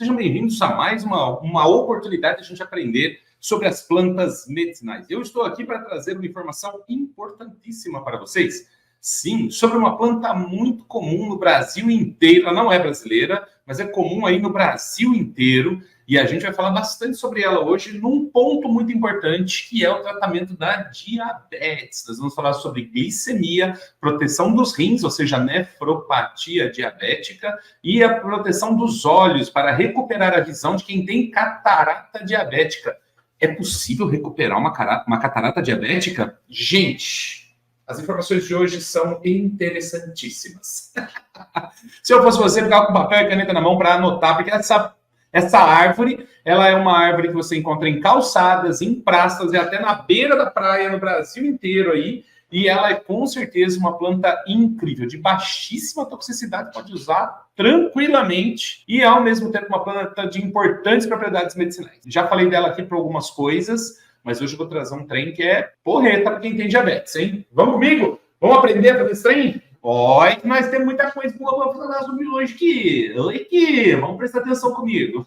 Sejam bem-vindos a mais uma oportunidade de a gente aprender sobre as plantas medicinais. Eu estou aqui para trazer uma informação importantíssima para vocês. Sim, sobre uma planta muito comum no Brasil inteiro. Ela não é brasileira, mas é comum aí no Brasil inteiro. E a gente vai falar bastante sobre ela hoje num ponto muito importante, que é o tratamento da diabetes. Nós vamos falar sobre glicemia, proteção dos rins, ou seja, nefropatia diabética, e a proteção dos olhos para recuperar a visão de quem tem catarata diabética. É possível recuperar uma catarata diabética? Gente, as informações de hoje são interessantíssimas. Se eu fosse você, ficava com papel e caneta na mão para anotar, porque essa árvore, ela é uma árvore que você encontra em calçadas, em praças e até na beira da praia, no Brasil inteiro aí. E ela é com certeza uma planta incrível, de baixíssima toxicidade, pode usar tranquilamente e ao mesmo tempo uma planta de importantes propriedades medicinais. Já falei dela aqui por algumas coisas, mas hoje eu vou trazer um trem que é porreta para quem tem diabetes, hein? Vamos comigo? Vamos aprender a fazer esse trem? Olha, que nós temos muita coisa boa para falar sobre hoje aqui. Oi, vamos prestar atenção comigo.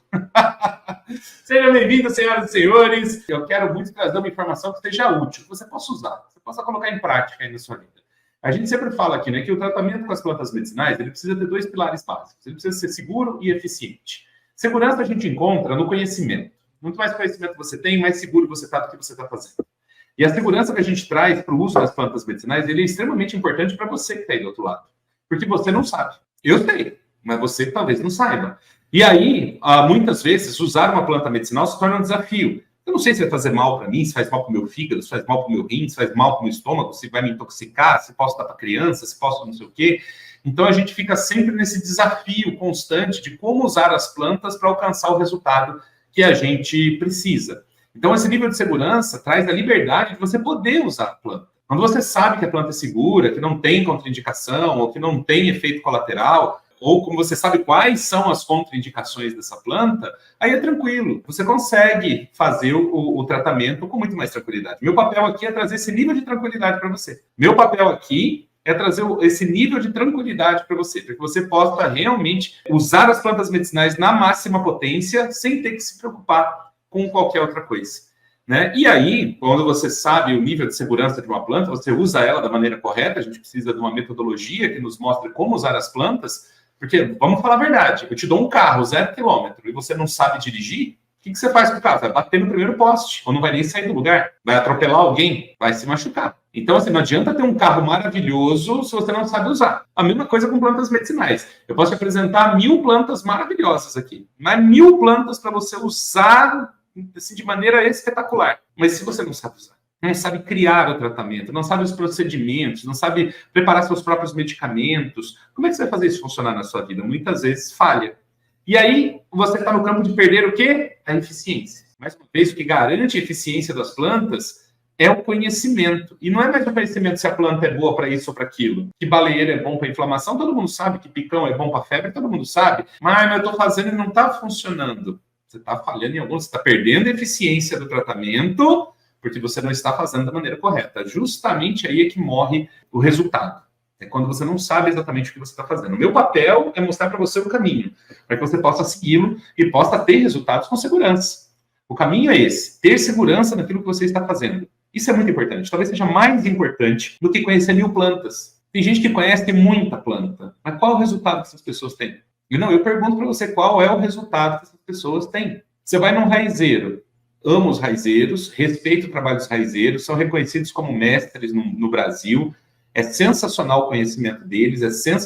Sejam bem-vindos, senhoras e senhores. Eu quero muito trazer uma informação que seja útil, que você possa usar, que você possa colocar em prática aí na sua vida. A gente sempre fala aqui, né, que o tratamento com as plantas medicinais, ele precisa ter dois pilares básicos. Ele precisa ser seguro e eficiente. Segurança a gente encontra no conhecimento. Muito mais conhecimento você tem, mais seguro você está do que você está fazendo. E a segurança que a gente traz para o uso das plantas medicinais, ele é extremamente importante para você que está aí do outro lado. Porque você não sabe. Eu sei, mas você talvez não saiba. E aí, muitas vezes, usar uma planta medicinal se torna um desafio. Eu não sei se vai fazer mal para mim, se faz mal para o meu fígado, se faz mal para o meu rim, se faz mal para o meu estômago, se vai me intoxicar, se posso dar para criança, se posso não sei o quê. Então, a gente fica sempre nesse desafio constante de como usar as plantas para alcançar o resultado que a gente precisa. Então, esse nível de segurança traz a liberdade de você poder usar a planta. Quando você sabe que a planta é segura, que não tem contraindicação, ou que não tem efeito colateral, ou como você sabe quais são as contraindicações dessa planta, aí é tranquilo. Você consegue fazer o tratamento com muito mais tranquilidade. Meu papel aqui é trazer esse nível de tranquilidade para você. Meu papel aqui é trazer esse nível de tranquilidade para você, para que você possa realmente usar as plantas medicinais na máxima potência, sem ter que se preocupar com qualquer outra coisa, né? E aí, quando você sabe o nível de segurança de uma planta, você usa ela da maneira correta. A gente precisa de uma metodologia que nos mostre como usar as plantas, porque, vamos falar a verdade, eu te dou um carro 0 km e você não sabe dirigir, o que você faz com o carro? Vai bater no primeiro poste, ou não vai nem sair do lugar, vai atropelar alguém, vai se machucar. Então, assim, não adianta ter um carro maravilhoso se você não sabe usar. A mesma coisa com plantas medicinais. Eu posso te apresentar 1000 plantas maravilhosas aqui, mas 1000 plantas para você usar assim, de maneira espetacular. Mas se você não sabe usar, não sabe criar o tratamento, não sabe os procedimentos, não sabe preparar seus próprios medicamentos, como é que você vai fazer isso funcionar na sua vida? Muitas vezes falha. E aí, você está no campo de perder o quê? A eficiência. Mais uma vez, o que garante a eficiência das plantas é o conhecimento. E não é mais o conhecimento se a planta é boa para isso ou para aquilo. Que baleeiro é bom para inflamação, todo mundo sabe. Que picão é bom para febre, todo mundo sabe. Mas eu estou fazendo e não está funcionando. Você está falhando em alguns, você está perdendo a eficiência do tratamento porque você não está fazendo da maneira correta. Justamente aí é que morre o resultado. É quando você não sabe exatamente o que você está fazendo. O meu papel é mostrar para você o caminho, para que você possa segui-lo e possa ter resultados com segurança. O caminho é esse, ter segurança naquilo que você está fazendo. Isso é muito importante. Talvez seja mais importante do que conhecer 1000 plantas. Tem gente que conhece muita planta, mas qual é o resultado que essas pessoas têm? Eu pergunto para você qual é o resultado que essas pessoas têm. Você vai num raizeiro, amo os raizeiros, respeito o trabalho dos raizeiros, são reconhecidos como mestres no Brasil, é sensacional o conhecimento deles,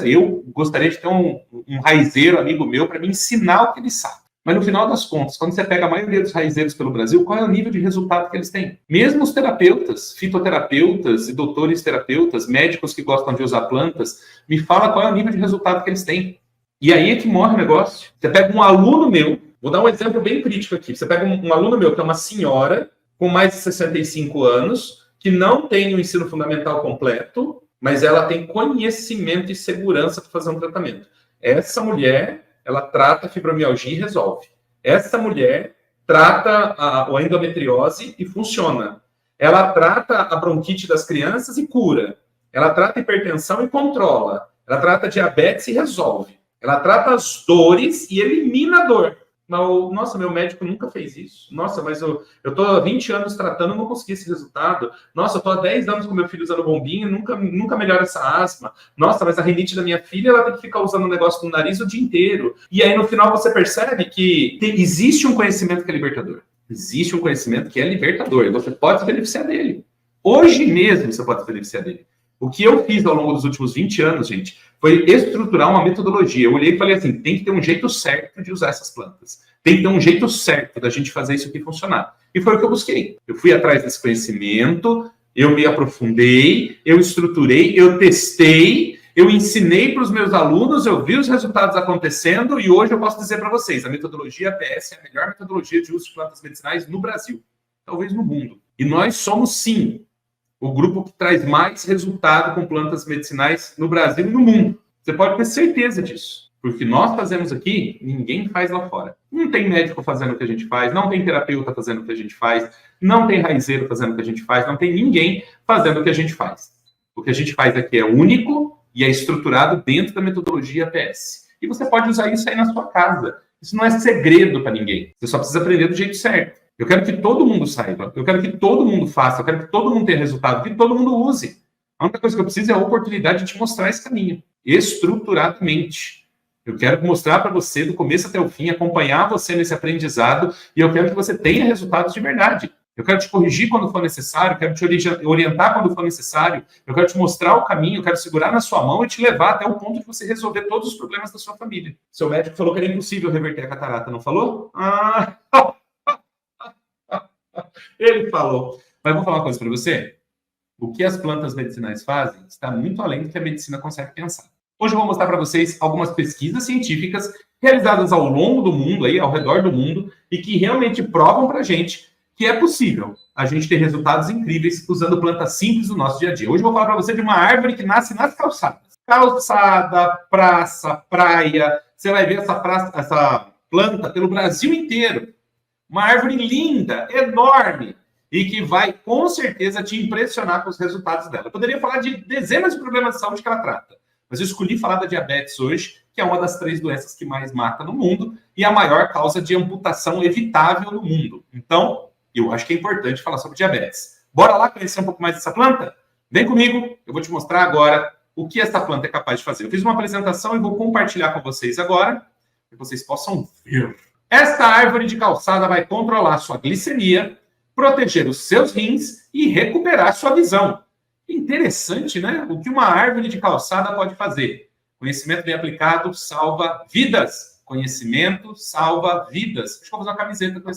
eu gostaria de ter um raizeiro amigo meu para me ensinar o que ele sabe. Mas no final das contas, quando você pega a maioria dos raizeiros pelo Brasil, qual é o nível de resultado que eles têm? Mesmo os terapeutas, fitoterapeutas e doutores terapeutas, médicos que gostam de usar plantas, me fala qual é o nível de resultado que eles têm. E aí é que morre o negócio. Você pega um aluno meu, vou dar um exemplo bem crítico aqui. Você pega um aluno meu que é uma senhora com mais de 65 anos, que não tem o ensino fundamental completo, mas ela tem conhecimento e segurança para fazer um tratamento. Essa mulher, ela trata a fibromialgia e resolve. Essa mulher trata a endometriose e funciona. Ela trata a bronquite das crianças e cura. Ela trata a hipertensão e controla. Ela trata a diabetes e resolve. Ela trata as dores e elimina a dor. Mas, nossa, meu médico nunca fez isso. Nossa, mas eu tô há 20 anos tratando e não consegui esse resultado. Nossa, eu tô há 10 anos com meu filho usando bombinha e nunca melhora essa asma. Nossa, mas a rinite da minha filha, ela tem que ficar usando um negócio no nariz o dia inteiro. E aí, no final, você percebe que existe um conhecimento que é libertador. Existe um conhecimento que é libertador. E você pode se beneficiar dele. Hoje mesmo você pode se beneficiar dele. O que eu fiz ao longo dos últimos 20 anos, gente, foi estruturar uma metodologia. Eu olhei e falei assim, tem que ter um jeito certo de usar essas plantas. Tem que ter um jeito certo da gente fazer isso aqui funcionar. E foi o que eu busquei. Eu fui atrás desse conhecimento, eu me aprofundei, eu estruturei, eu testei, eu ensinei para os meus alunos, eu vi os resultados acontecendo e hoje eu posso dizer para vocês, a metodologia APS é a melhor metodologia de uso de plantas medicinais no Brasil, talvez no mundo. E nós somos, sim, o grupo que traz mais resultado com plantas medicinais no Brasil e no mundo. Você pode ter certeza disso. Porque nós fazemos aqui, ninguém faz lá fora. Não tem médico fazendo o que a gente faz, não tem terapeuta fazendo o que a gente faz, não tem raizeiro fazendo o que a gente faz, não tem ninguém fazendo o que a gente faz. O que a gente faz aqui é único e é estruturado dentro da metodologia APS. E você pode usar isso aí na sua casa. Isso não é segredo para ninguém. Você só precisa aprender do jeito certo. Eu quero que todo mundo saiba, eu quero que todo mundo faça, eu quero que todo mundo tenha resultado, que todo mundo use. A única coisa que eu preciso é a oportunidade de te mostrar esse caminho, estruturadamente. Eu quero mostrar para você, do começo até o fim, acompanhar você nesse aprendizado, e eu quero que você tenha resultados de verdade. Eu quero te corrigir quando for necessário, quero te orientar quando for necessário, eu quero te mostrar o caminho, eu quero segurar na sua mão e te levar até o ponto de você resolver todos os problemas da sua família. Seu médico falou que era impossível reverter a catarata, não falou? Ele falou. Mas vou falar uma coisa para você. O que as plantas medicinais fazem está muito além do que a medicina consegue pensar. Hoje eu vou mostrar para vocês algumas pesquisas científicas realizadas ao longo do mundo, aí, ao redor do mundo, e que realmente provam para a gente que é possível a gente ter resultados incríveis usando plantas simples do nosso dia a dia. Hoje eu vou falar para você de uma árvore que nasce nas calçadas. Calçada, praça, praia. Você vai ver essa planta pelo Brasil inteiro. Uma árvore linda, enorme, e que vai, com certeza, te impressionar com os resultados dela. Eu poderia falar de dezenas de problemas de saúde que ela trata, mas eu escolhi falar da diabetes hoje, que é uma das 3 doenças que mais mata no mundo e a maior causa de amputação evitável no mundo. Então, eu acho que é importante falar sobre diabetes. Bora lá conhecer um pouco mais dessa planta? Vem comigo, eu vou te mostrar agora o que essa planta é capaz de fazer. Eu fiz uma apresentação e vou compartilhar com vocês agora, para que vocês possam ver. Esta árvore de calçada vai controlar sua glicemia, proteger os seus rins e recuperar sua visão. Interessante, né? O que uma árvore de calçada pode fazer. Conhecimento bem aplicado salva vidas. Conhecimento salva vidas. Acho que vou fazer uma camiseta com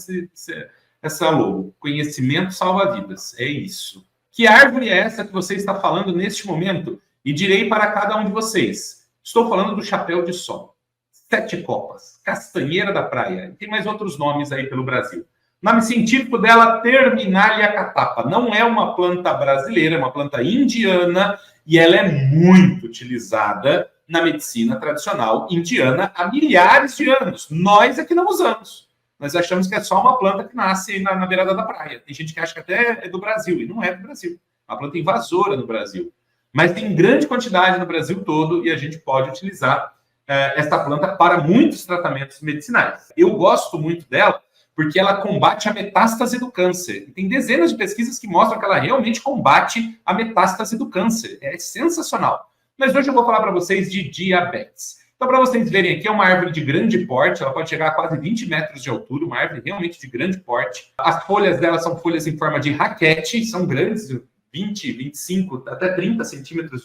essa logo. Conhecimento salva vidas. É isso. Que árvore é essa que você está falando neste momento? E direi para cada um de vocês. Estou falando do chapéu de sol. 7 copas, castanheira da praia. Tem mais outros nomes aí pelo Brasil. O nome científico dela, Terminalia catapa. Não é uma planta brasileira, é uma planta indiana e ela é muito utilizada na medicina tradicional indiana há milhares de anos. Nós é que não usamos. Nós achamos que é só uma planta que nasce na beirada da praia. Tem gente que acha que até é do Brasil, e não é do Brasil. É uma planta invasora no Brasil. Mas tem grande quantidade no Brasil todo e a gente pode utilizar esta planta para muitos tratamentos medicinais. Eu gosto muito dela porque ela combate a metástase do câncer. E tem dezenas de pesquisas que mostram que ela realmente combate a metástase do câncer. É sensacional. Mas hoje eu vou falar para vocês de diabetes. Então, para vocês verem aqui, é uma árvore de grande porte, ela pode chegar a quase 20 metros de altura, uma árvore realmente de grande porte. As folhas dela são folhas em forma de raquete, são grandes, 20, 25, até 30 centímetros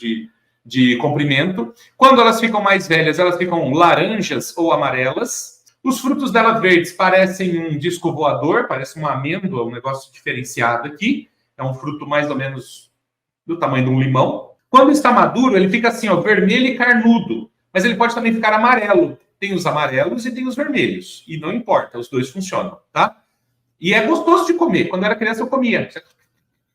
de comprimento. Quando elas ficam mais velhas, elas ficam laranjas ou amarelas. Os frutos dela verdes parecem um disco voador, parece uma amêndoa, um negócio diferenciado aqui. É um fruto mais ou menos do tamanho de um limão. Quando está maduro, ele fica assim, ó, vermelho e carnudo. Mas ele pode também ficar amarelo. Tem os amarelos e tem os vermelhos. E não importa, os dois funcionam, tá? E é gostoso de comer. Quando eu era criança, eu comia.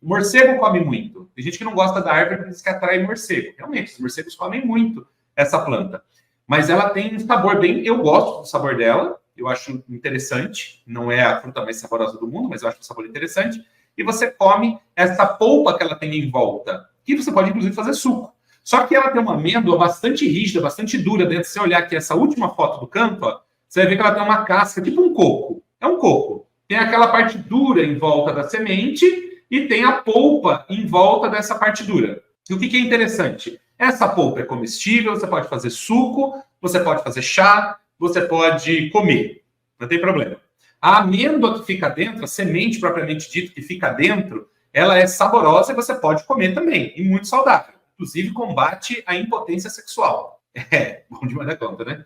Morcego come muito. Tem gente que não gosta da árvore porque diz que atrai morcego. Realmente, os morcegos comem muito essa planta. Mas ela tem um sabor bem... Eu gosto do sabor dela. Eu acho interessante. Não é a fruta mais saborosa do mundo, mas eu acho o sabor interessante. E você come essa polpa que ela tem em volta. Que você pode, inclusive, fazer suco. Só que ela tem uma amêndoa bastante rígida, bastante dura dentro. Se você olhar aqui essa última foto do canto, ó, você vai ver que ela tem uma casca, tipo um coco. É um coco. Tem aquela parte dura em volta da semente e tem a polpa em volta dessa parte dura. E o que é interessante? Essa polpa é comestível, você pode fazer suco, você pode fazer chá, você pode comer. Não tem problema. A amêndoa que fica dentro, a semente propriamente dita que fica dentro, ela é saborosa e você pode comer também, e muito saudável. Inclusive, combate a impotência sexual. É, bom demais da conta, né?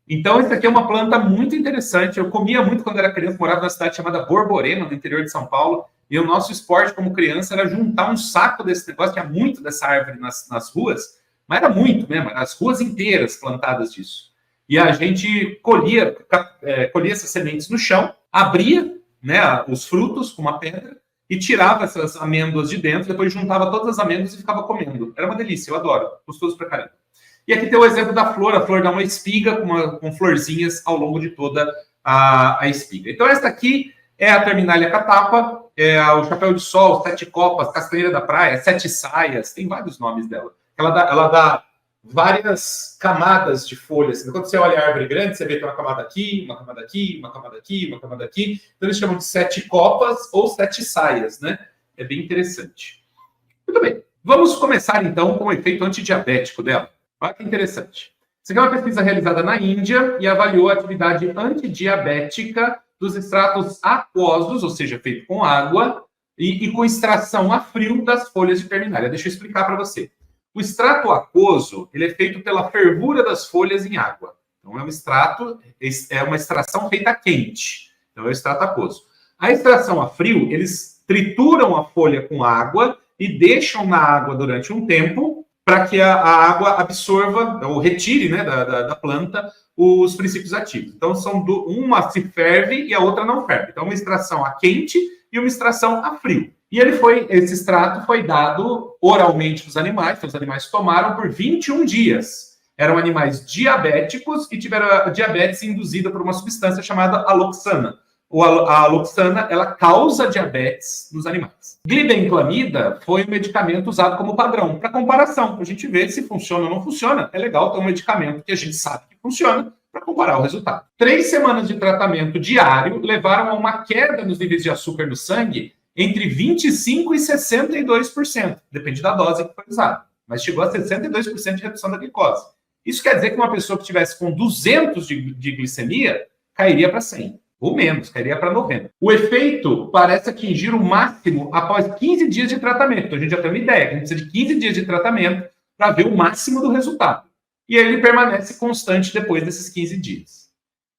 Então, isso aqui é uma planta muito interessante. Eu comia muito quando era criança, morava numa cidade chamada Borborema, no interior de São Paulo, e o nosso esporte como criança era juntar um saco desse negócio, tinha muito dessa árvore nas ruas, mas era muito mesmo, as ruas inteiras plantadas disso. E a gente colhia essas sementes no chão, abria, né, os frutos com uma pedra, e tirava essas amêndoas de dentro, depois juntava todas as amêndoas e ficava comendo. Era uma delícia, eu adoro, gostoso pra caramba. E aqui tem o exemplo da flor, a flor dá uma espiga com florzinhas ao longo de toda a espiga. Então esta aqui é a Terminalia catapa, é o chapéu de sol, 7 copas, castanheira da praia, 7 saias, tem vários nomes dela. Ela dá várias camadas de folhas. Quando você olha a árvore grande, você vê que tem uma camada aqui, uma camada aqui, uma camada aqui, uma camada aqui. Então eles chamam de 7 copas ou 7 saias, né? É bem interessante. Muito bem. Vamos começar então com o efeito antidiabético dela. Olha que interessante. Isso aqui é uma pesquisa realizada na Índia e avaliou a atividade antidiabética dos extratos aquosos, ou seja, feito com água, e com extração a frio das folhas de Terminalia. Deixa eu explicar para você. O extrato aquoso, ele é feito pela fervura das folhas em água. Então, é uma extração feita quente. Então, é o extrato aquoso. A extração a frio, eles trituram a folha com água e deixam na água durante um tempo para que a água absorva, ou retire, né, da planta os princípios ativos. Então, uma se ferve e a outra não ferve. Então, uma extração a quente e uma extração a frio. E esse extrato foi dado oralmente para os animais, então os animais tomaram por 21 dias. Eram animais diabéticos e tiveram a diabetes induzida por uma substância chamada aloxana. A aloxana, ela causa diabetes nos animais. Glibenclamida foi um medicamento usado como padrão, para comparação, para a gente ver se funciona ou não funciona. É legal ter um medicamento que a gente sabe que funciona, para comparar o resultado. 3 semanas de tratamento diário levaram a uma queda nos níveis de açúcar no sangue entre 25% e 62%. Depende da dose que foi usada. Mas chegou a 62% de redução da glicose. Isso quer dizer que uma pessoa que tivesse com 200 de glicemia cairia para 100. Ou menos, cairia para 90. O efeito parece atingir o máximo após 15 dias de tratamento. Então, a gente já tem uma ideia, que a gente precisa de 15 dias de tratamento para ver o máximo do resultado. E aí ele permanece constante depois desses 15 dias.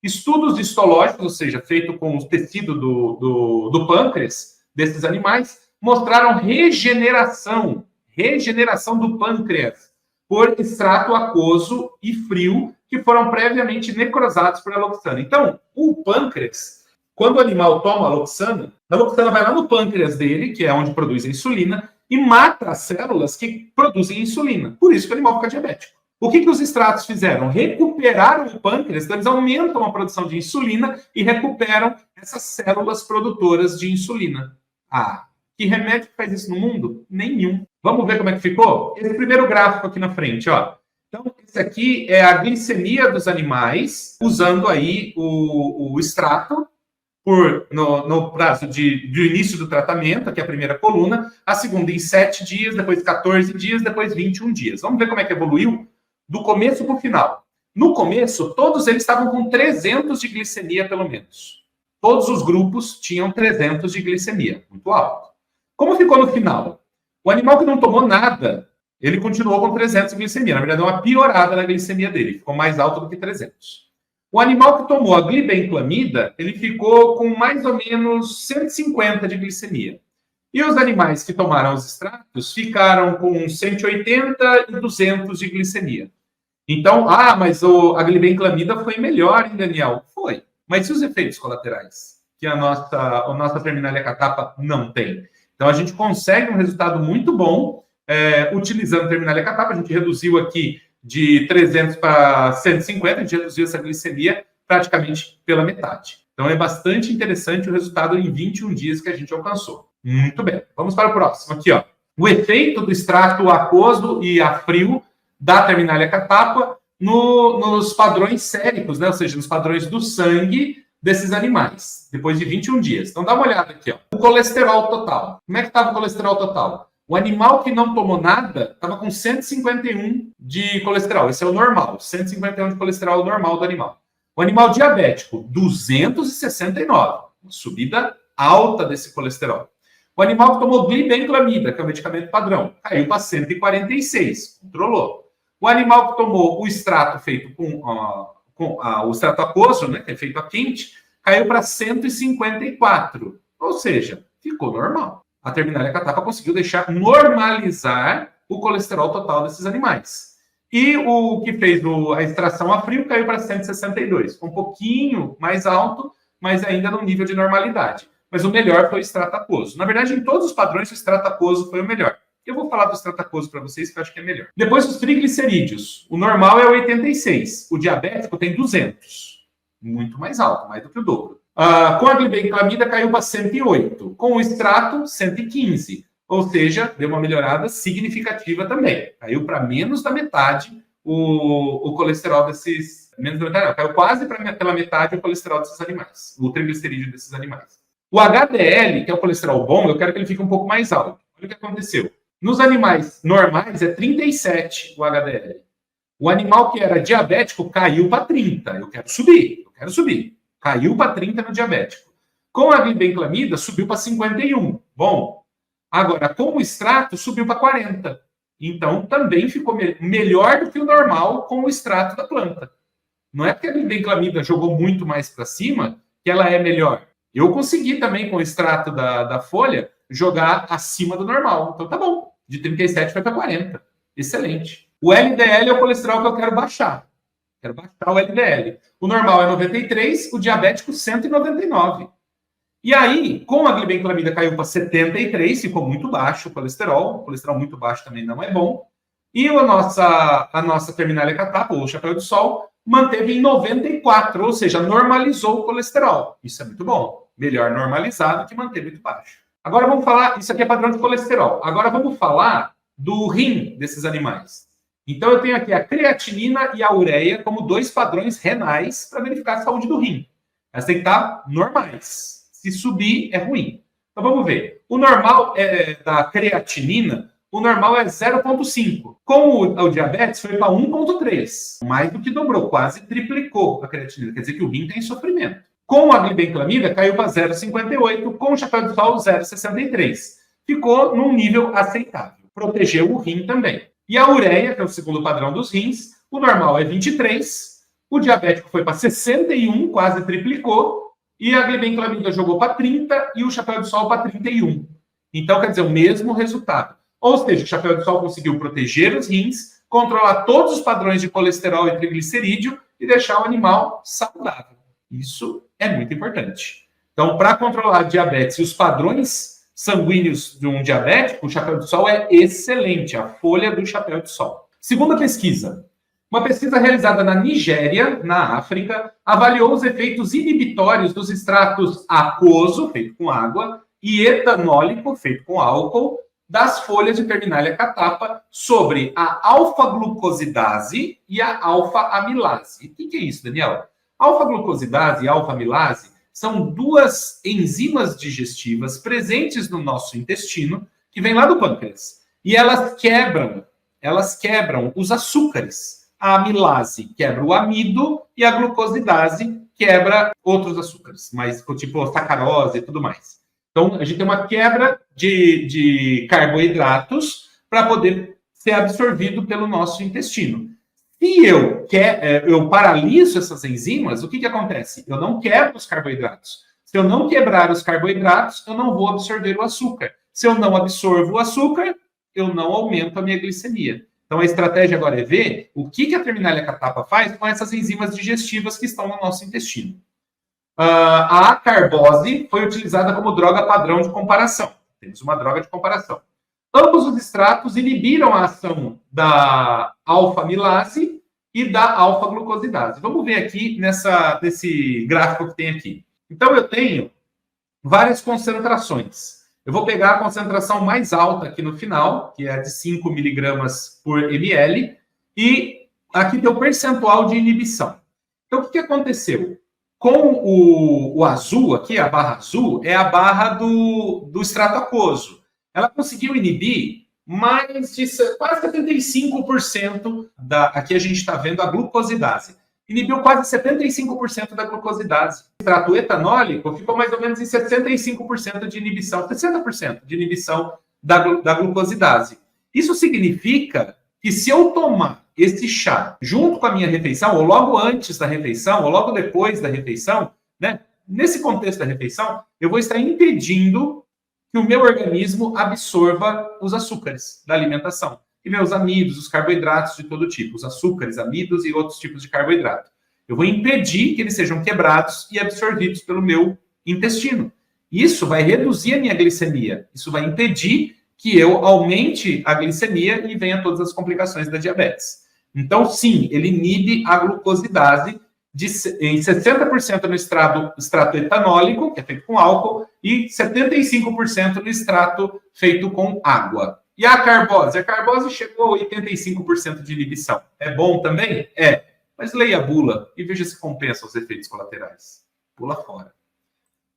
Estudos histológicos, ou seja, feito com o tecido do pâncreas desses animais, mostraram regeneração do pâncreas por extrato aquoso e frio que foram previamente necrosados por aloxana. Então, o pâncreas, quando o animal toma a aloxana vai lá no pâncreas dele, que é onde produz a insulina, e mata as células que produzem insulina. Por isso que o animal fica diabético. O que os extratos fizeram? Recuperaram o pâncreas, então eles aumentam a produção de insulina e recuperam essas células produtoras de insulina. Ah, que remédio que faz isso no mundo? Nenhum. Vamos ver como é que ficou? Esse primeiro gráfico aqui na frente, ó. Então, esse aqui é a glicemia dos animais, usando aí o extrato no prazo do início do tratamento, aqui é a primeira coluna, a segunda em 7 dias, depois 14 dias, depois 21 dias. Vamos ver como é que evoluiu do começo para o final. No começo, todos eles estavam com 300 de glicemia, pelo menos. Todos os grupos tinham 300 de glicemia, muito alto. Como ficou no final? O animal que não tomou nada, ele continuou com 300 de glicemia. Na verdade, deu uma piorada na glicemia dele, ficou mais alto do que 300. O animal que tomou a glibenclamida, ele ficou com mais ou menos 150 de glicemia. E os animais que tomaram os extratos ficaram com 180 e 200 de glicemia. Então, mas a glibenclamida foi melhor, hein, Daniel? Foi. Mas e os efeitos colaterais? Que a nossa Terminalia catapa não tem. Então, a gente consegue um resultado muito bom utilizando a Terminalia catapa. A gente reduziu aqui de 300 para 150, a gente reduziu essa glicemia praticamente pela metade. Então, é bastante interessante o resultado em 21 dias que a gente alcançou. Muito bem. Vamos para o próximo aqui, ó. O efeito do extrato aquoso e a frio da Terminalia catapa nos padrões séricos, né? Ou seja, nos padrões do sangue desses animais, depois de 21 dias. Então dá uma olhada aqui, ó. O colesterol total. Como é que estava o colesterol total? O animal que não tomou nada estava com 151 de colesterol. Esse é o normal. 151 de colesterol normal do animal. O animal diabético, 269. Uma subida alta desse colesterol. O animal que tomou glibenclamida, que é o medicamento padrão, caiu para 146. Controlou. O animal que tomou o extrato feito com o extrato aquoso, né, que é feito a quente, caiu para 154. Ou seja, ficou normal. A Terminalia catapa conseguiu normalizar o colesterol total desses animais. E o que fez a extração a frio caiu para 162. Um pouquinho mais alto, mas ainda no nível de normalidade. Mas o melhor foi o extrato aquoso. Na verdade, em todos os padrões, o extrato aquoso foi o melhor. Eu vou falar do extrato aquoso para vocês, que eu acho que é melhor. Depois, os triglicerídeos. O normal é 86. O diabético tem 200. Muito mais alto, mais do que o dobro. Com a glibenclamida caiu para 108. Com o extrato, 115. Ou seja, deu uma melhorada significativa também. Caiu para menos da metade o colesterol desses... Menos da metade, não. Caiu quase pela metade o colesterol desses animais. O triglicerídeo desses animais. O HDL, que é o colesterol bom, eu quero que ele fique um pouco mais alto. Olha o que aconteceu. Nos animais normais é 37 o HDL. O animal que era diabético caiu para 30. Eu quero subir. Caiu para 30 no diabético. Com a glibenclamida, subiu para 51. Bom. Agora, com o extrato, subiu para 40. Então, também ficou melhor do que o normal com o extrato da planta. Não é porque a glibenclamida jogou muito mais para cima que ela é melhor. Eu consegui também, com o extrato da folha, jogar acima do normal. Então, tá bom. De 37 foi para 40. Excelente. O LDL é o colesterol que eu quero baixar. Quero baixar o LDL. O normal é 93, o diabético 199. E aí, com a glibenclamida caiu para 73, ficou muito baixo o colesterol. O colesterol muito baixo também não é bom. E a nossa Terminalia catapa, ou chapéu de sol, manteve em 94, ou seja, normalizou o colesterol. Isso é muito bom. Melhor normalizado que manter muito baixo. Agora vamos falar, isso aqui é padrão de colesterol. Agora vamos falar do rim desses animais. Então eu tenho aqui a creatinina e a ureia como dois padrões renais para verificar a saúde do rim. Elas têm que estar normais. Se subir, é ruim. Então vamos ver. O normal da creatinina, o normal é 0,5. Com o diabetes foi para 1,3. Mais do que dobrou, quase triplicou a creatinina. Quer dizer que o rim tem sofrimento. Com a glibenclamida, caiu para 0,58. Com o chapéu de sol, 0,63. Ficou num nível aceitável. Protegeu o rim também. E a ureia, que é o segundo padrão dos rins, o normal é 23. O diabético foi para 61, quase triplicou. E a glibenclamida jogou para 30 e o chapéu de sol para 31. Então, quer dizer, o mesmo resultado. Ou seja, o chapéu de sol conseguiu proteger os rins, controlar todos os padrões de colesterol e triglicerídeo e deixar o animal saudável. Isso é muito importante. Então, para controlar a diabetes e os padrões sanguíneos de um diabético, o chapéu de sol é excelente, a folha do chapéu de sol. Segunda pesquisa. Uma pesquisa realizada na Nigéria, na África, avaliou os efeitos inibitórios dos extratos aquoso, feito com água, e etanólico, feito com álcool, das folhas de Terminalia catapa sobre a alfa-glucosidase e a alfa-amilase. O que é isso, Daniel? Alfa-glucosidase e alfa-amilase são duas enzimas digestivas presentes no nosso intestino, que vêm lá do pâncreas. E elas quebram os açúcares. A amilase quebra o amido e a glucosidase quebra outros açúcares, mas tipo sacarose e tudo mais. Então, a gente tem uma quebra de carboidratos para poder ser absorvido pelo nosso intestino. Se eu paraliso essas enzimas, o que acontece? Eu não quebro os carboidratos. Se eu não quebrar os carboidratos, eu não vou absorver o açúcar. Se eu não absorvo o açúcar, eu não aumento a minha glicemia. Então, a estratégia agora é ver o que a Terminalia catapa faz com essas enzimas digestivas que estão no nosso intestino. A acarbose foi utilizada como droga padrão de comparação. Temos uma droga de comparação. Ambos os extratos inibiram a ação da alfa-amilase e da alfa-glucosidase. Vamos ver aqui nesse gráfico que tem aqui. Então, eu tenho várias concentrações. Eu vou pegar a concentração mais alta aqui no final, que é de 5 miligramas por ml, e aqui tem o percentual de inibição. Então, o que aconteceu? Com o azul aqui, a barra azul, é a barra do extrato aquoso. Ela conseguiu inibir mais de quase 75% aqui a gente está vendo a glucosidase. Inibiu quase 75% da glucosidase. O extrato etanólico ficou mais ou menos em 65% de inibição, 60% de inibição da glucosidase. Isso significa que se eu tomar esse chá junto com a minha refeição, ou logo antes da refeição, ou logo depois da refeição, né? Nesse contexto da refeição, eu vou estar impedindo que o meu organismo absorva os açúcares da alimentação. E meus amidos, os carboidratos de todo tipo, os açúcares, amidos e outros tipos de carboidrato. Eu vou impedir que eles sejam quebrados e absorvidos pelo meu intestino. Isso vai reduzir a minha glicemia. Isso vai impedir que eu aumente a glicemia e venha todas as complicações da diabetes. Então, sim, ele inibe a glucosidase em 60% no extrato etanólico, que é feito com álcool, e 75% no extrato feito com água. E a carbose? A carbose chegou a 85% de inibição. É bom também? É. Mas leia a bula e veja se compensa os efeitos colaterais. Pula fora.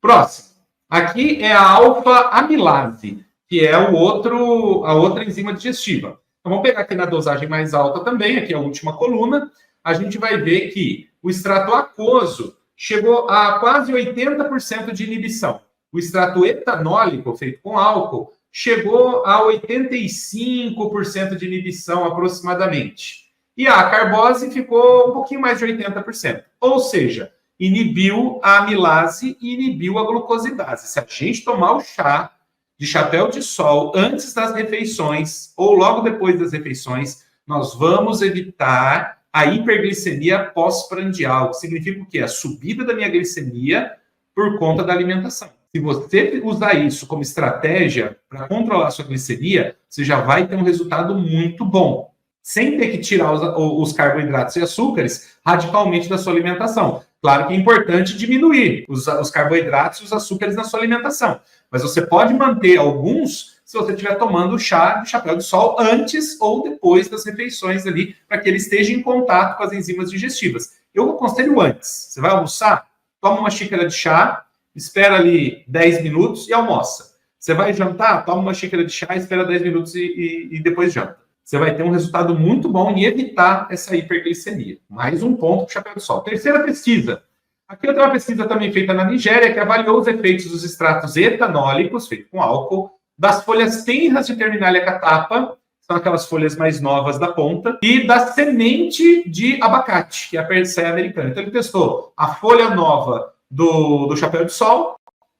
Próximo. Aqui é a alfa-amilase, que é a outra enzima digestiva. Então, vamos pegar aqui na dosagem mais alta também, aqui é a última coluna. A gente vai ver que o extrato aquoso chegou a quase 80% de inibição. O extrato etanólico, feito com álcool, chegou a 85% de inibição aproximadamente. E a carbose ficou um pouquinho mais de 80%. Ou seja, inibiu a amilase e inibiu a glucosidase. Se a gente tomar o chá de chapéu de sol antes das refeições ou logo depois das refeições, nós vamos evitar a hiperglicemia pós-prandial, que significa o quê? A subida da minha glicemia por conta da alimentação. Se você usar isso como estratégia para controlar a sua glicemia, você já vai ter um resultado muito bom, sem ter que tirar os carboidratos e açúcares radicalmente da sua alimentação. Claro que é importante diminuir os carboidratos e os açúcares na sua alimentação, mas você pode manter alguns se você estiver tomando chá de chapéu de sol antes ou depois das refeições ali, para que ele esteja em contato com as enzimas digestivas. Eu aconselho antes. Você vai almoçar? Toma uma xícara de chá, espera ali 10 minutos e almoça. Você vai jantar? Toma uma xícara de chá, espera 10 minutos e depois janta. Você vai ter um resultado muito bom em evitar essa hiperglicemia. Mais um ponto para o chapéu de sol. Terceira pesquisa. Aqui eu tenho uma pesquisa também feita na Nigéria, que avaliou os efeitos dos extratos etanólicos, feito com álcool, das folhas tenras de Terminalia catapa, são aquelas folhas mais novas da ponta, e da semente de abacate, que é a Persea americana. Então ele testou a folha nova do chapéu de sol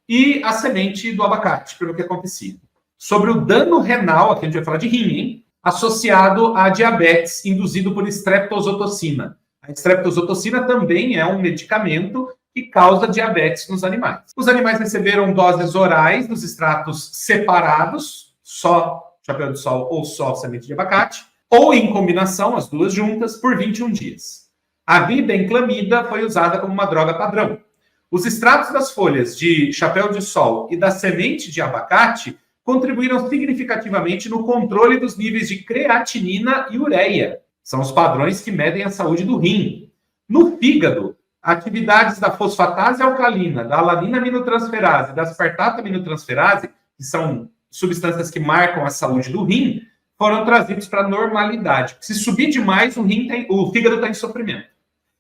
e a semente do abacate, para ver o que acontecia. Sobre o dano renal, aqui a gente vai falar de rim, hein? Associado a diabetes induzido por streptozotocina. A streptozotocina também é um medicamento que causa diabetes nos animais. Os animais receberam doses orais dos extratos separados, só chapéu de sol ou só semente de abacate, ou em combinação, as duas juntas, por 21 dias. A glibenclamida foi usada como uma droga padrão. Os extratos das folhas de chapéu de sol e da semente de abacate contribuíram significativamente no controle dos níveis de creatinina e ureia. São os padrões que medem a saúde do rim. No fígado, atividades da fosfatase alcalina, da alanina aminotransferase e da aspartata aminotransferase, que são substâncias que marcam a saúde do rim, foram trazidos para a normalidade. Se subir demais, o fígado está em sofrimento.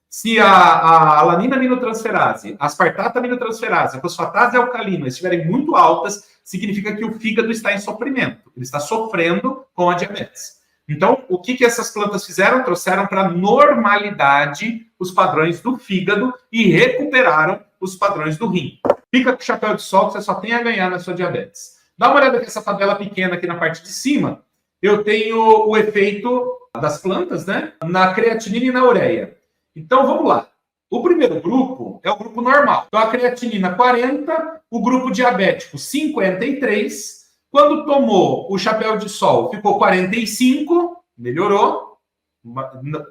Se a alanina aminotransferase, a aspartata aminotransferase, a fosfatase alcalina estiverem muito altas, significa que o fígado está em sofrimento. Ele está sofrendo com a diabetes. Então, o que essas plantas fizeram? Trouxeram para a normalidade os padrões do fígado e recuperaram os padrões do rim. Fica com o chapéu de sol que você só tem a ganhar na sua diabetes. Dá uma olhada nessa tabela pequena aqui na parte de cima. Eu tenho o efeito das plantas, né? Na creatinina e na ureia. Então, vamos lá. O primeiro grupo é o grupo normal. Então, a creatinina 40, o grupo diabético 53. Quando tomou o chapéu de sol, ficou 45, melhorou,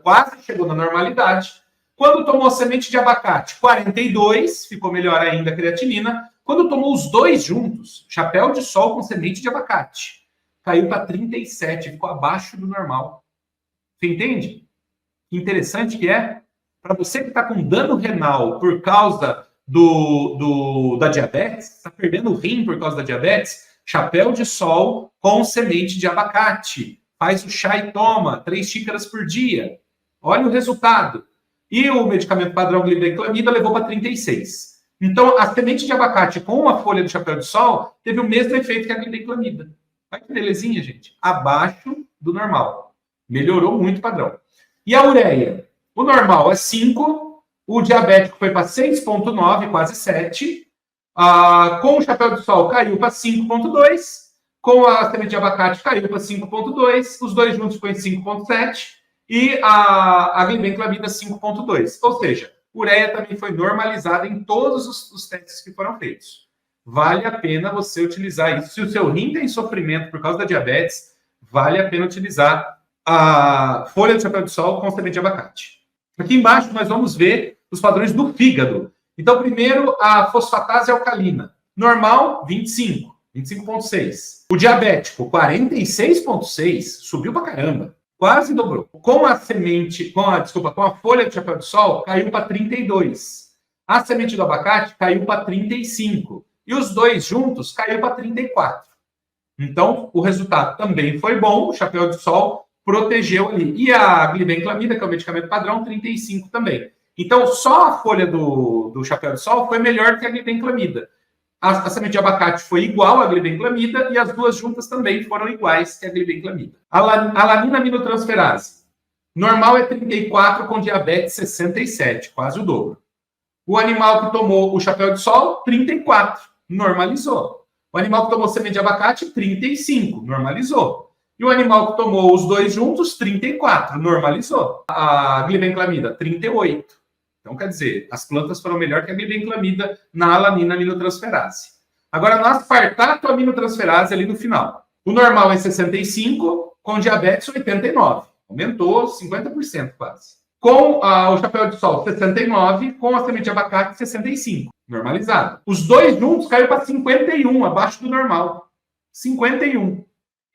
quase chegou na normalidade. Quando tomou semente de abacate, 42, ficou melhor ainda a creatinina. Quando tomou os dois juntos, chapéu de sol com semente de abacate, caiu para 37, ficou abaixo do normal. Você entende? interessante que é, para você que está com dano renal por causa da diabetes, está perdendo o rim por causa da diabetes, chapéu de sol com semente de abacate. Faz o chá e toma, 3 xícaras por dia. Olha o resultado. E o medicamento padrão glibenclamida levou para 36. Então, a semente de abacate com a folha do chapéu de sol teve o mesmo efeito que a glibenclamida. Olha que belezinha, gente. Abaixo do normal. Melhorou muito o padrão. E a ureia? O normal é 5, o diabético foi para 6,9, quase 7. Com o chapéu de sol caiu para 5,2. Com a semente de abacate caiu para 5,2. Os dois juntos ficou em 5,7. E a glibenclamida 5,2. Ou seja, ureia também foi normalizada em todos os testes que foram feitos. Vale a pena você utilizar isso. Se o seu rim tem sofrimento por causa da diabetes, vale a pena utilizar a folha de chapéu de sol com semente de abacate. Aqui embaixo nós vamos ver os padrões do fígado. Então, primeiro, a fosfatase alcalina. Normal, 25, 25,6. O diabético, 46,6, subiu pra caramba. Quase dobrou. Com a folha de chapéu de sol, caiu para 32. A semente do abacate caiu para 35. E os dois juntos caiu para 34. Então, o resultado também foi bom. O chapéu de sol protegeu ali. E a glibenclamida, que é o medicamento padrão, 35 também. Então, só a folha do chapéu de sol foi melhor que a glibenclamida. A semente de abacate foi igual à glibenclamida e as duas juntas também foram iguais que a glibenclamida. A alanina aminotransferase. Normal é 34, com diabetes 67, quase o dobro. O animal que tomou o chapéu de sol, 34, normalizou. O animal que tomou semente de abacate, 35, normalizou. E o animal que tomou os dois juntos, 34, normalizou. A glibenclamida, 38. Então, quer dizer, as plantas foram melhor que a glibenclamida na alanina aminotransferase. Agora, no aspartato aminotransferase, ali no final. O normal é 65, com diabetes 89. Aumentou 50% quase. Com o chapéu de sol, 69, com a semente de abacate, 65. Normalizado. Os dois juntos caiu para 51, abaixo do normal. 51.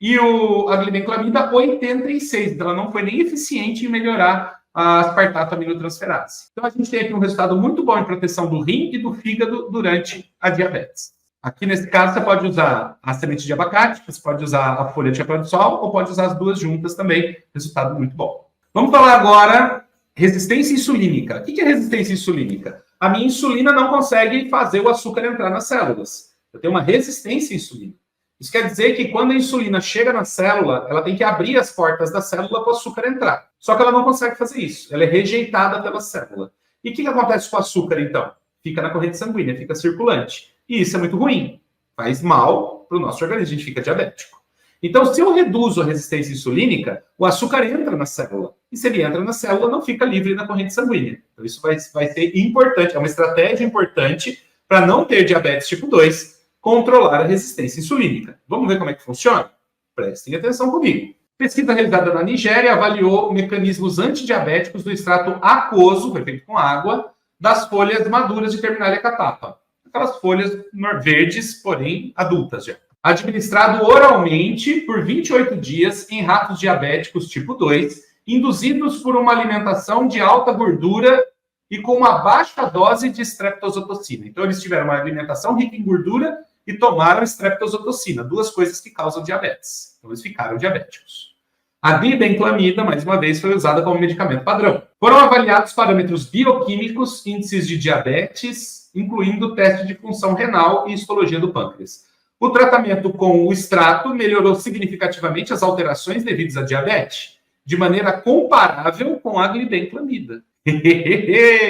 E a glibenclamida, 86. Então, ela não foi nem eficiente em melhorar a aspartato aminotransferase. Então, a gente tem aqui um resultado muito bom em proteção do rim e do fígado durante a diabetes. Aqui, nesse caso, você pode usar a semente de abacate, você pode usar a folha de chapéu de sol, ou pode usar as duas juntas também. Resultado muito bom. Vamos falar agora resistência insulínica. O que é resistência insulínica? A minha insulina não consegue fazer o açúcar entrar nas células. Eu tenho uma resistência à insulina. Isso quer dizer que quando a insulina chega na célula, ela tem que abrir as portas da célula para o açúcar entrar. Só que ela não consegue fazer isso. Ela é rejeitada pela célula. E o que acontece com o açúcar, então? Fica na corrente sanguínea, fica circulante. E isso é muito ruim. Faz mal para o nosso organismo, a gente fica diabético. Então, se eu reduzo a resistência insulínica, o açúcar entra na célula. E se ele entra na célula, não fica livre na corrente sanguínea. Então, isso vai ser importante. É uma estratégia importante para não ter diabetes tipo 2, controlar a resistência insulínica. Vamos ver como é que funciona? Prestem atenção comigo. Pesquisa realizada na Nigéria avaliou mecanismos antidiabéticos do extrato aquoso, foi feito com água, das folhas maduras de Terminalia catapa. Aquelas folhas verdes, porém adultas já. Administrado oralmente por 28 dias em ratos diabéticos tipo 2, induzidos por uma alimentação de alta gordura e com uma baixa dose de streptozotocina. Então, eles tiveram uma alimentação rica em gordura e tomaram streptozotocina, duas coisas que causam diabetes. Então, eles ficaram diabéticos. A glibenclamida, mais uma vez, foi usada como medicamento padrão. Foram avaliados parâmetros bioquímicos, índices de diabetes, incluindo teste de função renal e histologia do pâncreas. O tratamento com o extrato melhorou significativamente as alterações devidas à diabetes, de maneira comparável com a glibenclamida.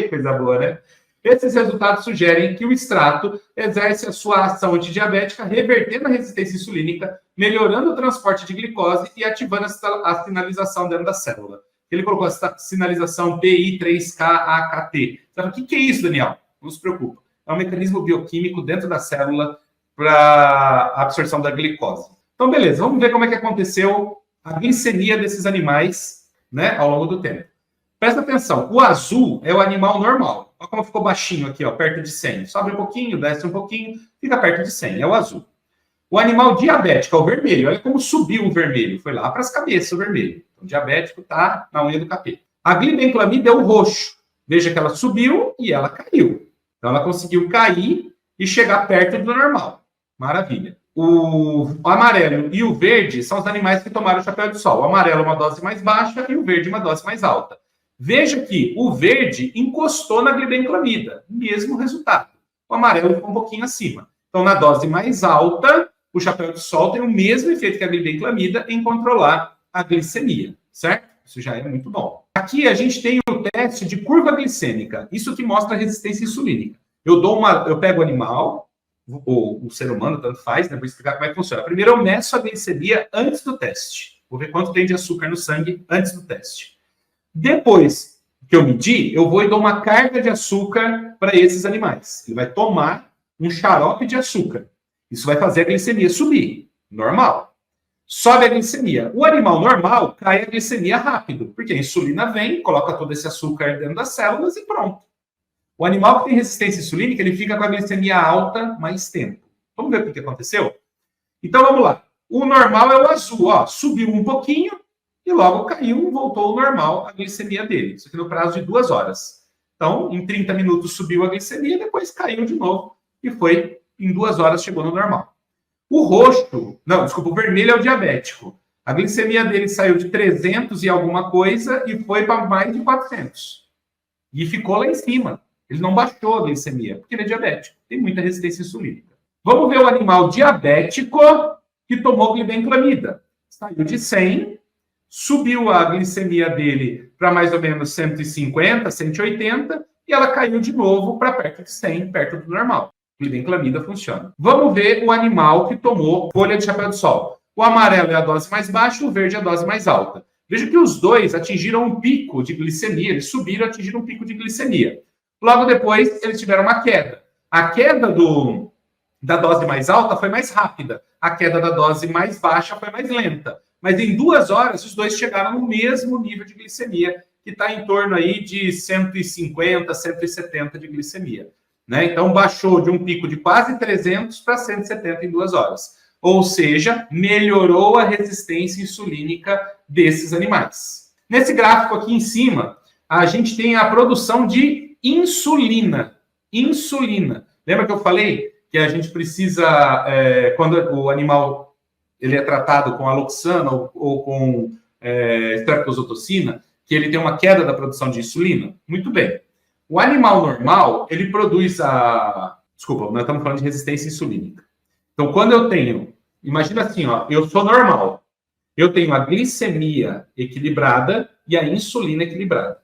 Coisa boa, né? Esses resultados sugerem que o extrato exerce a sua ação antidiabética, revertendo a resistência insulínica, melhorando o transporte de glicose e ativando a sinalização dentro da célula. Ele colocou a sinalização PI3K-AKT. Sabe o que é isso, Daniel? Não se preocupe. É um mecanismo bioquímico dentro da célula para a absorção da glicose. Então, beleza. Vamos ver como é que aconteceu a glicemia desses animais, né, ao longo do tempo. Presta atenção. O azul é o animal normal. Olha como ficou baixinho aqui, ó, perto de 100. Sobe um pouquinho, desce um pouquinho, fica perto de 100. É o azul. O animal diabético é o vermelho. Olha como subiu o vermelho. Foi lá para as cabeças o vermelho. Então, o diabético está na unha do capeta. A glibenclamida é o roxo. Veja que ela subiu e ela caiu. Então, ela conseguiu cair e chegar perto do normal. Maravilha. O amarelo e o verde são os animais que tomaram o chapéu de sol. O amarelo uma dose mais baixa e o verde uma dose mais alta. Veja que o verde encostou na glibenclamida. Mesmo resultado. O amarelo ficou um pouquinho acima. Então, na dose mais alta, o chapéu de sol tem o mesmo efeito que a glibenclamida em controlar a glicemia, certo? Isso já é muito bom. Aqui a gente tem o teste de curva glicêmica. Isso que mostra a resistência insulínica. Eu pego o animal, ou o ser humano, tanto faz, né? Vou explicar como é que funciona. Primeiro, eu meço a glicemia antes do teste. Vou ver quanto tem de açúcar no sangue antes do teste. Depois que eu medir, eu vou e dou uma carga de açúcar para esses animais. Ele vai tomar um xarope de açúcar. Isso vai fazer a glicemia subir. Normal. Sobe a glicemia. O animal normal cai a glicemia rápido, porque a insulina vem, coloca todo esse açúcar dentro das células e pronto. O animal que tem resistência insulínica, ele fica com a glicemia alta mais tempo. Vamos ver o que aconteceu? Então, vamos lá. O normal é o azul, ó. Subiu um pouquinho e logo caiu, voltou ao normal a glicemia dele. Isso aqui no prazo de 2 horas. Então, em 30 minutos subiu a glicemia, depois caiu de novo e foi, em 2 horas, chegou no normal. O roxo, não, desculpa, o vermelho é o diabético. A glicemia dele saiu de 300 e alguma coisa e foi para mais de 400. E ficou lá em cima. Ele não baixou a glicemia, porque ele é diabético. Tem muita resistência insulínica. Vamos ver o animal diabético que tomou glibenclamida. Saiu de 100, subiu a glicemia dele para mais ou menos 150, 180, e ela caiu de novo para perto de 100, perto do normal. Glibenclamida funciona. Vamos ver o animal que tomou folha de chapéu de sol. O amarelo é a dose mais baixa, o verde é a dose mais alta. Veja que os dois atingiram um pico de glicemia, eles subiram e atingiram um pico de glicemia. Logo depois, eles tiveram uma queda. A queda da dose mais alta foi mais rápida. A queda da dose mais baixa foi mais lenta. Mas em 2 horas, os dois chegaram no mesmo nível de glicemia, que está em torno aí de 150, 170 de glicemia. Né? Então, baixou de um pico de quase 300 para 170 em 2 horas. Ou seja, melhorou a resistência insulínica desses animais. Nesse gráfico aqui em cima, a gente tem a produção de insulina. Insulina. Lembra que eu falei que a gente precisa, quando o animal ele é tratado com aloxana ou com estreptozotocina, que ele tem uma queda da produção de insulina? Muito bem. O animal normal, ele produz Desculpa, nós estamos falando de resistência insulínica. Então, quando eu tenho... Imagina assim, ó, eu sou normal. Eu tenho a glicemia equilibrada e a insulina equilibrada.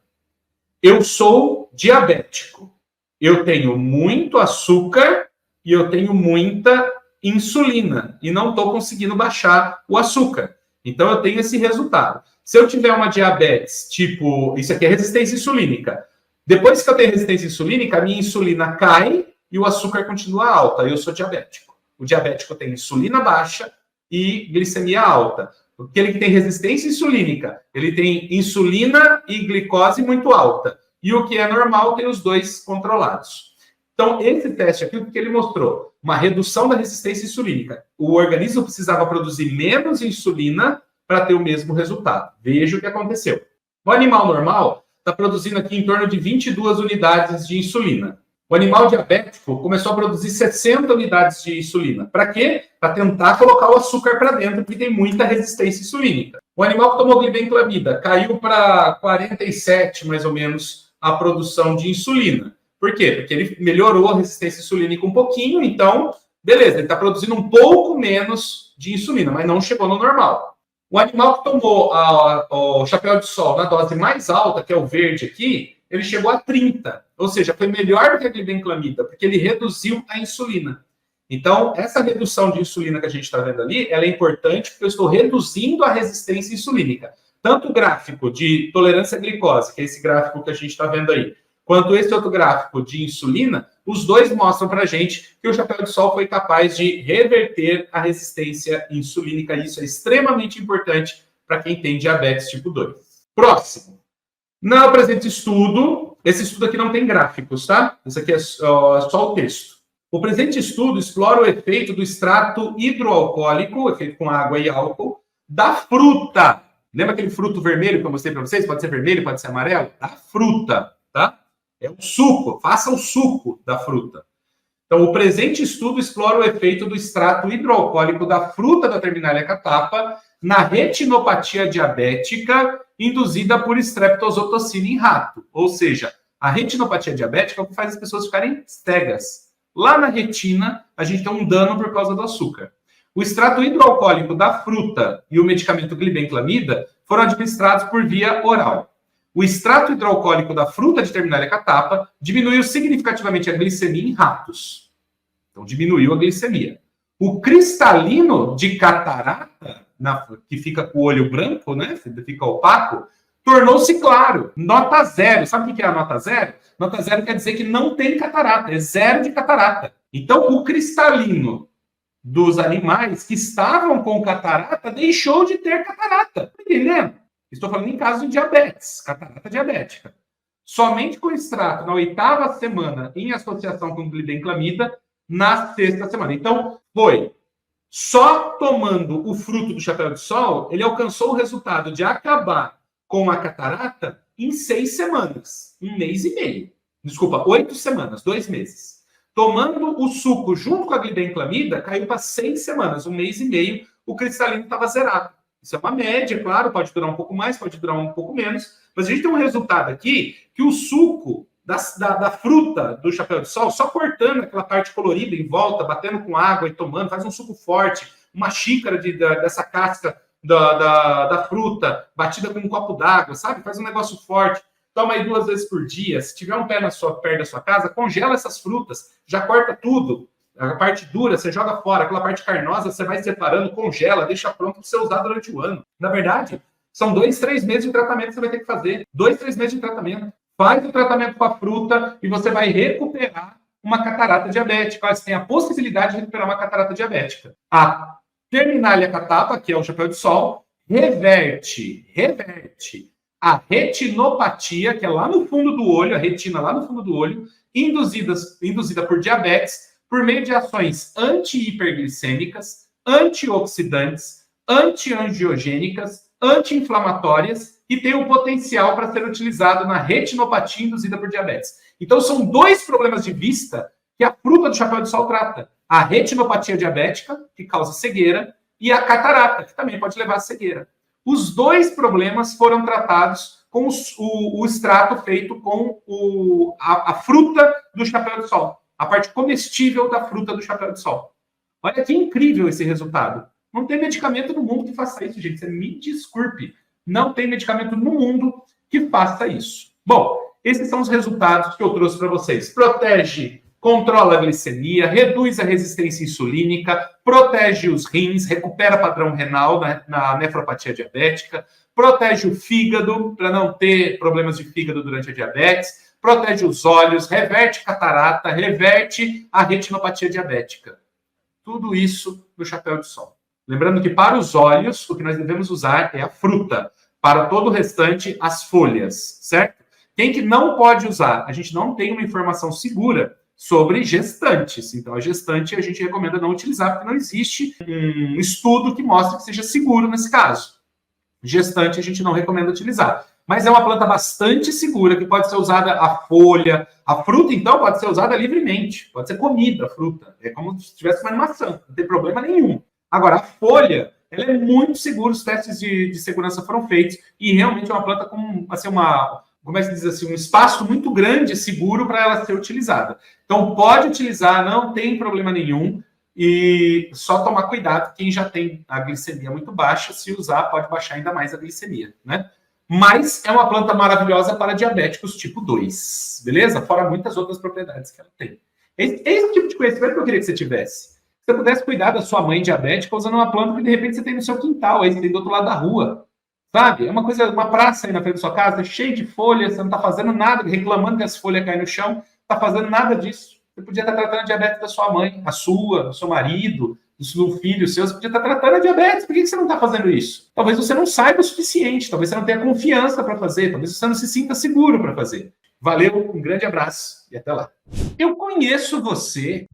Eu sou diabético. Eu tenho muito açúcar e eu tenho muita insulina. E não estou conseguindo baixar o açúcar. Então, eu tenho esse resultado. Se eu tiver uma diabetes, tipo... Isso aqui é resistência insulínica. Depois que eu tenho resistência insulínica, a minha insulina cai e o açúcar continua alta. Eu sou diabético. O diabético tem insulina baixa e glicemia alta. Aquele que tem resistência insulínica, ele tem insulina e glicose muito alta. E o que é normal tem os dois controlados. Então, esse teste aqui, o que ele mostrou? Uma redução da resistência insulínica. O organismo precisava produzir menos insulina para ter o mesmo resultado. Veja o que aconteceu. O animal normal está produzindo aqui em torno de 22 unidades de insulina. O animal diabético começou a produzir 60 unidades de insulina. Para quê? Para tentar colocar o açúcar para dentro, porque tem muita resistência insulínica. O animal que tomou glibenclamida caiu para 47, mais ou menos, a produção de insulina. Por quê? Porque ele melhorou a resistência insulínica um pouquinho, então, beleza, ele está produzindo um pouco menos de insulina, mas não chegou no normal. O animal que tomou o chapéu de sol na dose mais alta, que é o verde aqui, ele chegou a 30, ou seja, foi melhor do que a glibenclamida, porque ele reduziu a insulina. Então, essa redução de insulina que a gente está vendo ali, ela é importante porque eu estou reduzindo a resistência insulínica. Tanto o gráfico de tolerância à glicose, que é esse gráfico que a gente está vendo aí, quanto esse outro gráfico de insulina, os dois mostram para a gente que o chapéu de sol foi capaz de reverter a resistência insulínica. Isso é extremamente importante para quem tem diabetes tipo 2. Próximo. No presente estudo, esse estudo aqui não tem gráficos, tá? Isso aqui é só o texto. O presente estudo explora o efeito do extrato hidroalcoólico, efeito com água e álcool, da fruta. Lembra aquele fruto vermelho que eu mostrei para vocês? Pode ser vermelho, pode ser amarelo? Da fruta, tá? É o suco. Faça o suco da fruta. Então, o presente estudo explora o efeito do extrato hidroalcoólico da fruta da Terminalia catapa na retinopatia diabética induzida por streptozotocina em rato. Ou seja, a retinopatia diabética é o que faz as pessoas ficarem cegas. Lá na retina, a gente tem um dano por causa do açúcar. O extrato hidroalcoólico da fruta e o medicamento glibenclamida foram administrados por via oral. O extrato hidroalcoólico da fruta de Terminalia catapa diminuiu significativamente a glicemia em ratos. Então, diminuiu a glicemia. O cristalino de catarata, que fica com o olho branco, né? Fica opaco, tornou-se claro. Nota 0. Sabe o que é a nota 0? Nota 0 quer dizer que não tem catarata, é 0 de catarata. Então, o cristalino dos animais que estavam com catarata deixou de ter catarata. Tá entendendo? Estou falando em caso de diabetes, catarata diabética. Somente com extrato na 8ª semana, em associação com glibenclamida, na 6ª semana. Então, foi só tomando o fruto do chapéu de sol, ele alcançou o resultado de acabar com a catarata em 6 semanas, 1 mês e meio. Desculpa, 8 semanas, 2 meses. Tomando o suco junto com a glibenclamida, caiu para 6 semanas, 1 mês e meio, o cristalino estava zerado. Isso é uma média, claro, pode durar um pouco mais, pode durar um pouco menos, mas a gente tem um resultado aqui que o suco da fruta do chapéu de sol, só cortando aquela parte colorida em volta, batendo com água e tomando, faz um suco forte, uma xícara dessa casca da fruta, batida com um copo d'água, sabe? Faz um negócio forte. Toma aí 2 vezes por dia. Se tiver um pé perto da sua casa, congela essas frutas, já corta tudo. A parte dura você joga fora, aquela parte carnosa você vai separando, congela, deixa pronto para você usar durante o ano. Na verdade, são 2, 3 meses de tratamento que você vai ter que fazer. 2, 3 meses de tratamento. Faz o tratamento com a fruta e você vai recuperar uma catarata diabética. Você tem a possibilidade de recuperar uma catarata diabética. A Terminalia catapa, que é o chapéu de sol, reverte a retinopatia, que é lá no fundo do olho, a retina lá no fundo do olho, induzida por diabetes, por meio de ações anti-hiperglicêmicas, antioxidantes, anti-angiogênicas, anti-inflamatórias e tem o potencial para ser utilizado na retinopatia induzida por diabetes. Então, são 2 problemas de vista que a fruta do chapéu de sol trata. A retinopatia diabética, que causa cegueira, e a catarata, que também pode levar a cegueira. Os 2 problemas foram tratados com o extrato feito com a fruta do chapéu de sol. A parte comestível da fruta do chapéu de sol. Olha que incrível esse resultado. Não tem medicamento no mundo que faça isso, gente. Você me desculpe. Não tem medicamento no mundo que faça isso. Bom, esses são os resultados que eu trouxe para vocês. Protege, controla a glicemia, reduz a resistência insulínica, protege os rins, recupera padrão renal na nefropatia diabética, protege o fígado para não ter problemas de fígado durante a diabetes, protege os olhos, reverte catarata, reverte a retinopatia diabética. Tudo isso no chapéu de sol. Lembrando que para os olhos, o que nós devemos usar é a fruta. Para todo o restante, as folhas, certo? Quem que não pode usar? A gente não tem uma informação segura sobre gestantes. Então, a gestante a gente recomenda não utilizar, porque não existe um estudo que mostre que seja seguro nesse caso. Gestante a gente não recomenda utilizar. Mas é uma planta bastante segura, que pode ser usada a folha. A fruta, então, pode ser usada livremente. Pode ser comida, a fruta. É como se tivesse uma maçã. Não tem problema nenhum. Agora, a folha, ela é muito segura. Os testes de segurança foram feitos. E realmente é uma planta com, assim, como é que se diz assim, um espaço muito grande, seguro, para ela ser utilizada. Então, pode utilizar, não tem problema nenhum. E só tomar cuidado, quem já tem a glicemia muito baixa, se usar, pode baixar ainda mais a glicemia, né? Mas é uma planta maravilhosa para diabéticos tipo 2, beleza? Fora muitas outras propriedades que ela tem. Esse tipo de conhecimento que eu queria que você tivesse. Se você pudesse cuidar da sua mãe diabética usando uma planta que de repente você tem no seu quintal, aí você tem do outro lado da rua, sabe? É uma coisa, uma praça aí na frente da sua casa, cheia de folhas, você não está fazendo nada, reclamando que as folhas caem no chão, não está fazendo nada disso. Você podia estar tratando a diabetes da sua mãe, a sua, do seu marido, do filho seu, você podia estar tratando a diabetes. Por que você não está fazendo isso? Talvez você não saiba o suficiente, talvez você não tenha confiança para fazer, talvez você não se sinta seguro para fazer. Valeu, um grande abraço e até lá. Eu conheço você.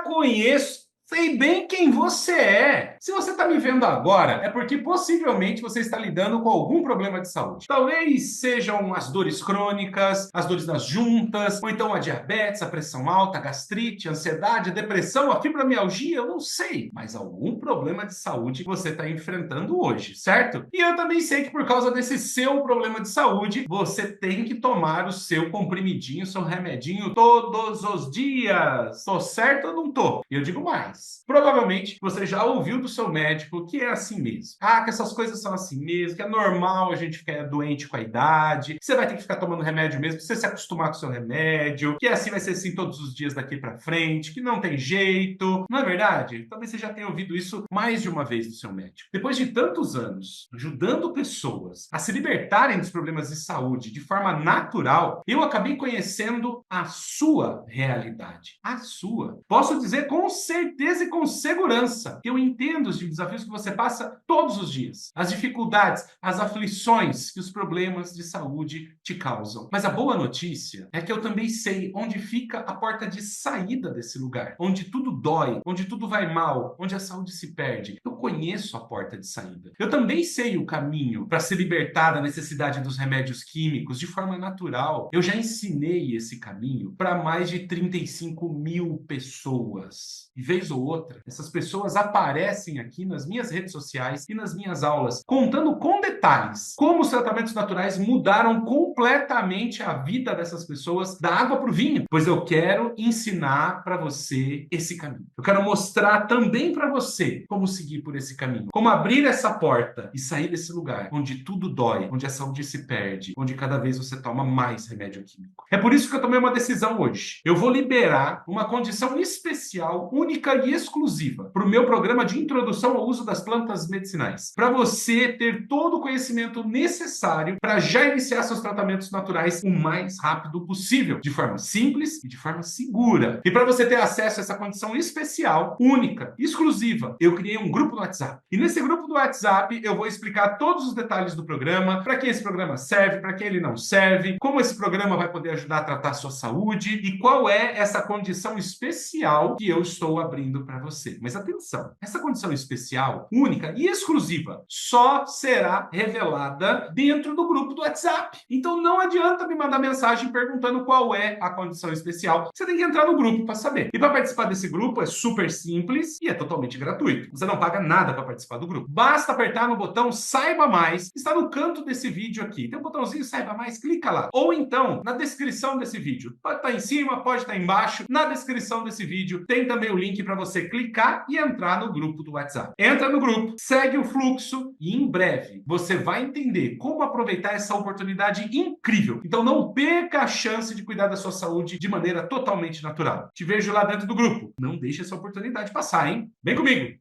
Conheço. Sei bem quem você é. Se você está me vendo agora, é porque possivelmente você está lidando com algum problema de saúde. Talvez sejam as dores crônicas, as dores nas juntas, ou então a diabetes, a pressão alta, a gastrite, a ansiedade, a depressão, a fibromialgia, eu não sei. Mas algum problema de saúde você está enfrentando hoje, certo? E eu também sei que por causa desse seu problema de saúde, você tem que tomar o seu comprimidinho, seu remedinho todos os dias. Tô certo ou não tô? E eu digo mais. Provavelmente você já ouviu do seu médico que é assim mesmo. Ah, que essas coisas são assim mesmo, que é normal a gente ficar doente com a idade, que você vai ter que ficar tomando remédio mesmo, pra você se acostumar com o seu remédio, que assim vai ser assim todos os dias daqui pra frente, que não tem jeito. Não é verdade? Talvez você já tenha ouvido isso mais de uma vez do seu médico. Depois de tantos anos ajudando pessoas a se libertarem dos problemas de saúde de forma natural, eu acabei conhecendo a sua realidade. A sua. Posso dizer com certeza e com segurança que eu entendo os desafios que você passa todos os dias, as dificuldades, as aflições que os problemas de saúde te causam. Mas a boa notícia é que eu também sei onde fica a porta de saída desse lugar, onde tudo dói, onde tudo vai mal, onde a saúde se perde. Eu conheço a porta de saída. Eu também sei o caminho para se libertar da necessidade dos remédios químicos de forma natural. Eu já ensinei esse caminho para mais de 35 mil pessoas. E vez ou outra, essas pessoas aparecem aqui nas minhas redes sociais e nas minhas aulas, contando com detalhes como os tratamentos naturais mudaram completamente a vida dessas pessoas da água para o vinho. Pois eu quero ensinar para você esse caminho. Eu quero mostrar também para você como seguir por esse caminho, como abrir essa porta e sair desse lugar onde tudo dói, onde a saúde se perde, onde cada vez você toma mais remédio químico. É por isso que eu tomei uma decisão hoje. Eu vou liberar uma condição especial, única e exclusiva para o meu programa de introdução ao uso das plantas medicinais, para você ter todo o conhecimento necessário para já iniciar seus tratamentos naturais o mais rápido possível, de forma simples e de forma segura. E para você ter acesso a essa condição especial, única, exclusiva, eu criei um grupo no WhatsApp. E nesse grupo do WhatsApp eu vou explicar todos os detalhes do programa, para que esse programa serve, para que ele não serve, como esse programa vai poder ajudar a tratar a sua saúde e qual é essa condição especial que eu estou abrindo para você. Mas atenção, essa condição especial, única e exclusiva, só será revelada dentro do grupo do WhatsApp. Então não adianta me mandar mensagem perguntando qual é a condição especial. Você tem que entrar no grupo para saber. E para participar desse grupo é super simples e é totalmente gratuito. Você não paga nada para participar do grupo. Basta apertar no botão Saiba Mais, está no canto desse vídeo aqui. Tem um botãozinho Saiba Mais, clica lá. Ou então, na descrição desse vídeo. Pode estar em cima, pode estar embaixo. Na descrição desse vídeo tem também o link para você clicar e entrar no grupo do WhatsApp. Entra no grupo, segue o fluxo e em breve você vai entender como aproveitar essa oportunidade incrível. Então não perca a chance de cuidar da sua saúde de maneira totalmente natural. Te vejo lá dentro do grupo. Não deixe essa oportunidade passar, hein? Vem comigo!